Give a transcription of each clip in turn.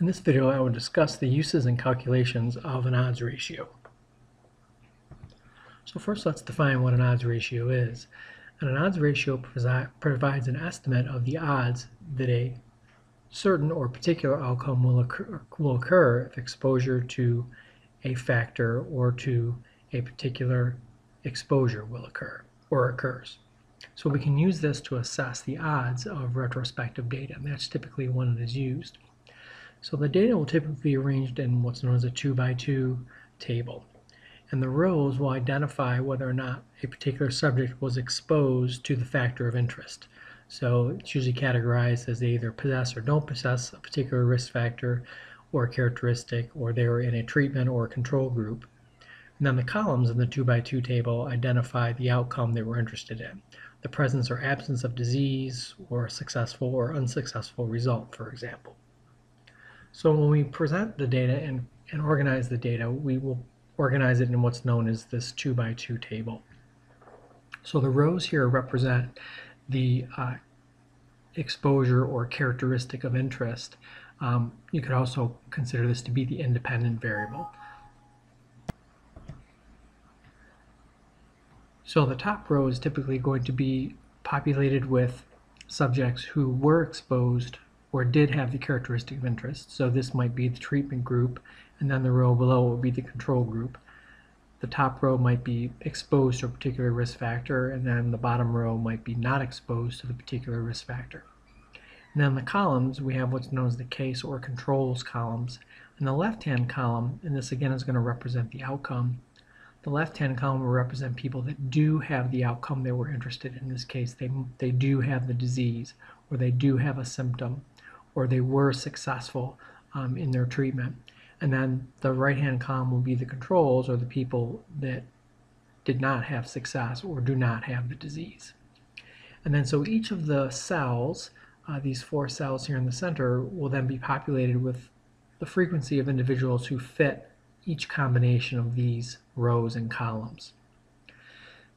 In this video, I will discuss the uses and calculations of an odds ratio. So first, let's define what an odds ratio is. And an odds ratio provides an estimate of the odds that a certain or particular outcome will occur if exposure to a factor or to a particular exposure will occur or occurs. So we can use this to assess the odds of retrospective data, and that's typically when it is used. So the data will typically be arranged in what's known as a 2x2 table. And the rows will identify whether or not a particular subject was exposed to the factor of interest. So it's usually categorized as they either possess or don't possess a particular risk factor or characteristic, or they were in a treatment or a control group. And then the columns in the 2x2 table identify the outcome they were interested in, the presence or absence of disease, or a successful or unsuccessful result, for example. So when we present the data and organize the data, we will organize it in what's known as this 2x2 table. So the rows here represent the exposure or characteristic of interest. You could also consider this to be the independent variable. So the top row is typically going to be populated with subjects who were exposed or did have the characteristic of interest. So this might be the treatment group, and then the row below will be the control group. The top row might be exposed to a particular risk factor, and then the bottom row might be not exposed to the particular risk factor. And then the columns, we have what's known as the case or controls columns. In the left-hand column, and this again is going to represent the outcome, the left-hand column will represent people that do have the outcome they were interested in. In this case, they do have the disease, or they do have a symptom, or they were successful in their treatment. And then the right-hand column will be the controls, or the people that did not have success or do not have the disease. And then so each of the cells, these 4 cells here in the center, will then be populated with the frequency of individuals who fit each combination of these rows and columns.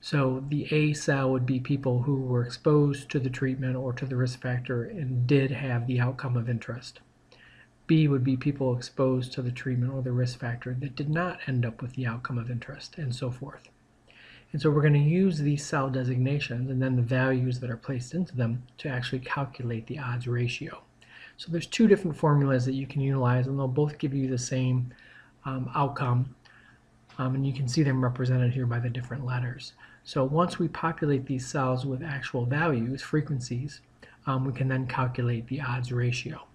So the A cell would be people who were exposed to the treatment or to the risk factor and did have the outcome of interest. B would be people exposed to the treatment or the risk factor that did not end up with the outcome of interest, and so forth. And so we're going to use these cell designations and then the values that are placed into them to actually calculate the odds ratio. So there's 2 different formulas that you can utilize, and they'll both give you the same outcome. And you can see them represented here by the different letters. So once we populate these cells with actual values, frequencies, we can then calculate the odds ratio.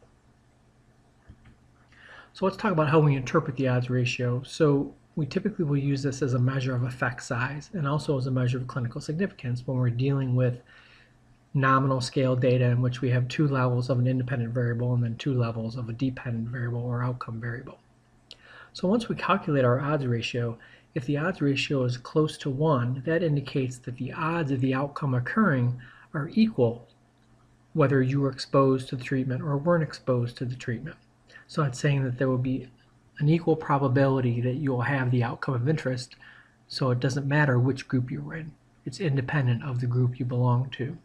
So let's talk about how we interpret the odds ratio. So we typically will use this as a measure of effect size and also as a measure of clinical significance when we're dealing with nominal scale data in which we have 2 levels of an independent variable and then 2 levels of a dependent variable or outcome variable. So once we calculate our odds ratio, if the odds ratio is close to 1, that indicates that the odds of the outcome occurring are equal whether you were exposed to the treatment or weren't exposed to the treatment. So it's saying that there will be an equal probability that you will have the outcome of interest, so it doesn't matter which group you're in. It's independent of the group you belong to.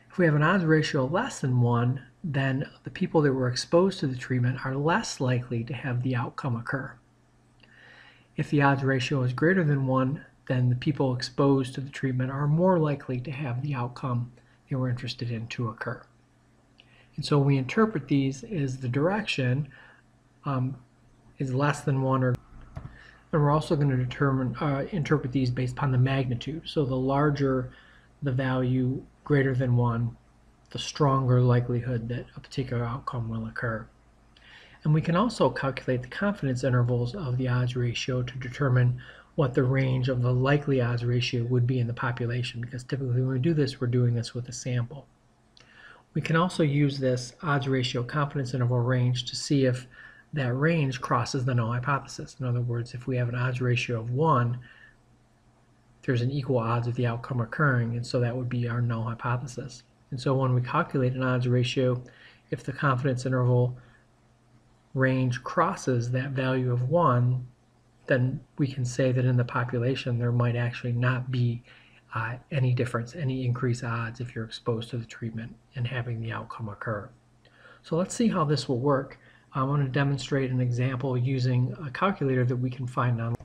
If we have an odds ratio less than 1, then the people that were exposed to the treatment are less likely to have the outcome occur. If the odds ratio is greater than 1, then the people exposed to the treatment are more likely to have the outcome they were interested in to occur. And so we interpret these as the direction is less than 1, and we're also going to interpret these based upon the magnitude. So the larger the value greater than 1, the stronger likelihood that a particular outcome will occur. And we can also calculate the confidence intervals of the odds ratio to determine what the range of the likely odds ratio would be in the population, because typically when we do this, we're doing this with a sample. We can also use this odds ratio confidence interval range to see if that range crosses the null hypothesis. In other words, if we have an odds ratio of 1, there's an equal odds of the outcome occurring, and so that would be our null hypothesis. And so when we calculate an odds ratio, if the confidence interval range crosses that value of 1, then we can say that in the population there might actually not be any difference, any increased odds if you're exposed to the treatment and having the outcome occur. So let's see how this will work I want to demonstrate an example using a calculator that we can find online.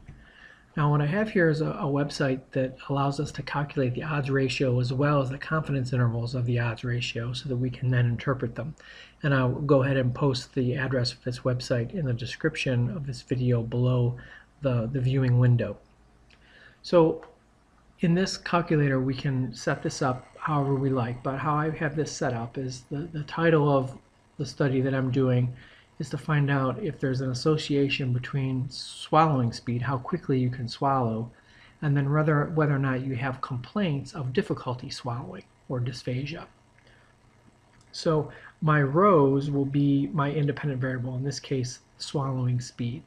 Now what I have here is a website that allows us to calculate the odds ratio as well as the confidence intervals of the odds ratio so that we can then interpret them. And I'll go ahead and post the address of this website in the description of this video below the viewing window. So in this calculator we can set this up however we like, but how I have this set up is the title of the study that I'm doing is to find out if there's an association between swallowing speed, how quickly you can swallow, and then whether or not you have complaints of difficulty swallowing or dysphagia. So my rows will be my independent variable, in this case swallowing speed.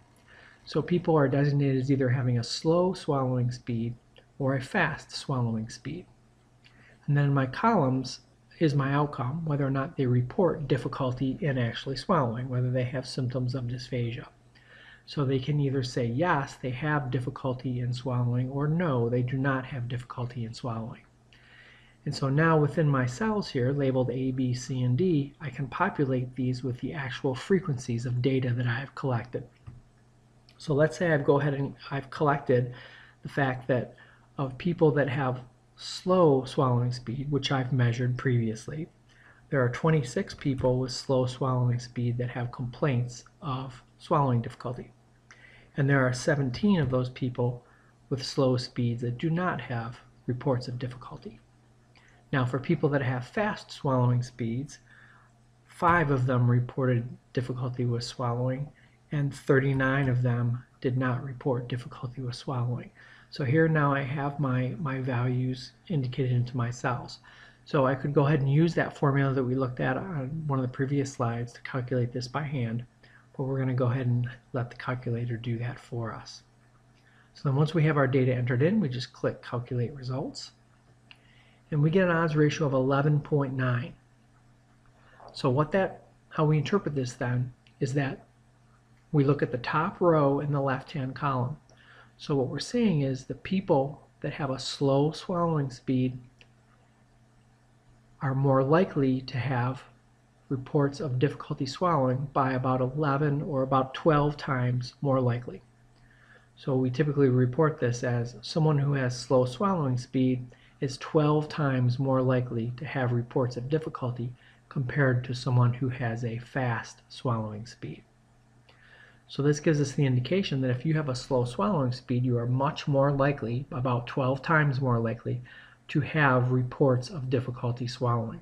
So people are designated as either having a slow swallowing speed or a fast swallowing speed. And then in my columns is my outcome, whether or not they report difficulty in actually swallowing, whether they have symptoms of dysphagia. So they can either say yes, they have difficulty in swallowing, or no, they do not have difficulty in swallowing. And so now within my cells here, labeled A, B, C, and D, I can populate these with the actual frequencies of data that I have collected. So let's say I've collected the fact that of people that have slow swallowing speed, which I've measured previously, there are 26 people with slow swallowing speed that have complaints of swallowing difficulty. And there are 17 of those people with slow speeds that do not have reports of difficulty. Now for people that have fast swallowing speeds, 5 of them reported difficulty with swallowing and 39 of them did not report difficulty with swallowing. So here now I have my values indicated into my cells. So I could go ahead and use that formula that we looked at on one of the previous slides to calculate this by hand, but we're going to go ahead and let the calculator do that for us. So then once we have our data entered in, we just click Calculate Results, and we get an odds ratio of 11.9. So how we interpret this then is that we look at the top row in the left-hand column. So what we're saying is the people that have a slow swallowing speed are more likely to have reports of difficulty swallowing by about 11 or about 12 times more likely. So we typically report this as someone who has slow swallowing speed is 12 times more likely to have reports of difficulty compared to someone who has a fast swallowing speed. So this gives us the indication that if you have a slow swallowing speed, you are much more likely, about 12 times more likely, to have reports of difficulty swallowing.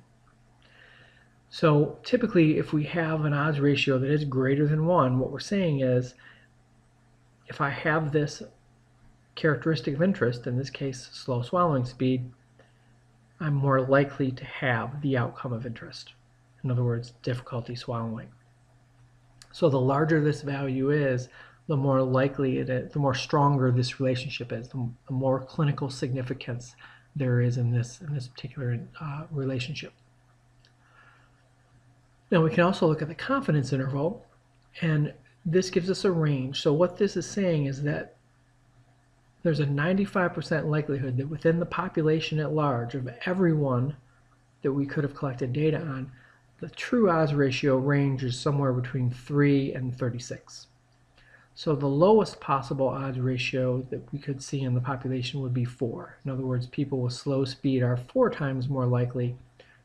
So typically if we have an odds ratio that is greater than 1, what we're saying is if I have this characteristic of interest, in this case slow swallowing speed, I'm more likely to have the outcome of interest. In other words, difficulty swallowing. So the larger this value is, the more likely it is, the more stronger this relationship is, the more clinical significance there is in this particular relationship. Now we can also look at the confidence interval, and this gives us a range. So what this is saying is that there's a 95% likelihood that within the population at large of everyone that we could have collected data on, the true odds ratio range is somewhere between 3 and 36. So the lowest possible odds ratio that we could see in the population would be 4. In other words, people with slow speed are 4 times more likely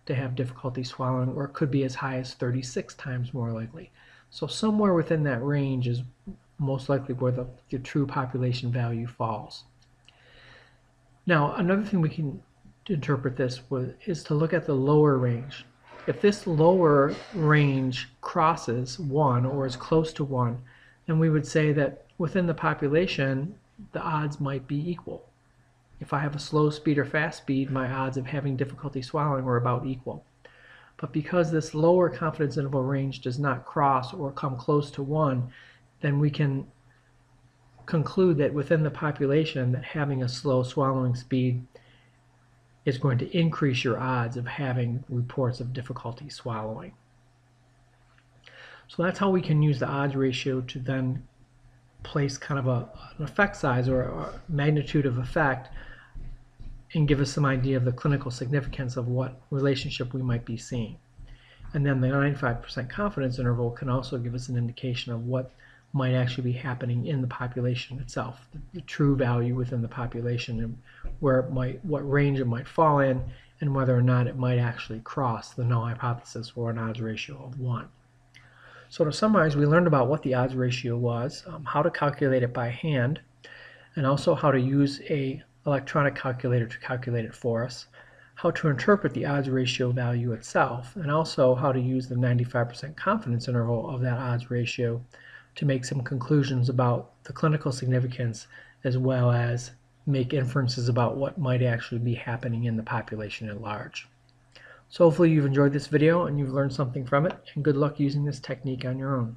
to have difficulty swallowing, or it could be as high as 36 times more likely. So somewhere within that range is most likely where the true population value falls. Now another thing we can interpret this with is to look at the lower range. If this lower range crosses 1 or is close to 1, then we would say that within the population the odds might be equal. If I have a slow speed or fast speed, my odds of having difficulty swallowing are about equal. But because this lower confidence interval range does not cross or come close to 1, then we can conclude that within the population that having a slow swallowing speed is going to increase your odds of having reports of difficulty swallowing. So that's how we can use the odds ratio to then place kind of an effect size or a magnitude of effect and give us some idea of the clinical significance of what relationship we might be seeing. And then the 95% confidence interval can also give us an indication of what might actually be happening in the population itself, the true value within the population, and what range it might fall in, and whether or not it might actually cross the null hypothesis for an odds ratio of 1. So to summarize, we learned about what the odds ratio was, how to calculate it by hand, and also how to use a electronic calculator to calculate it for us, how to interpret the odds ratio value itself, and also how to use the 95% confidence interval of that odds ratio to make some conclusions about the clinical significance, as well as make inferences about what might actually be happening in the population at large. So hopefully you've enjoyed this video and you've learned something from it, and good luck using this technique on your own.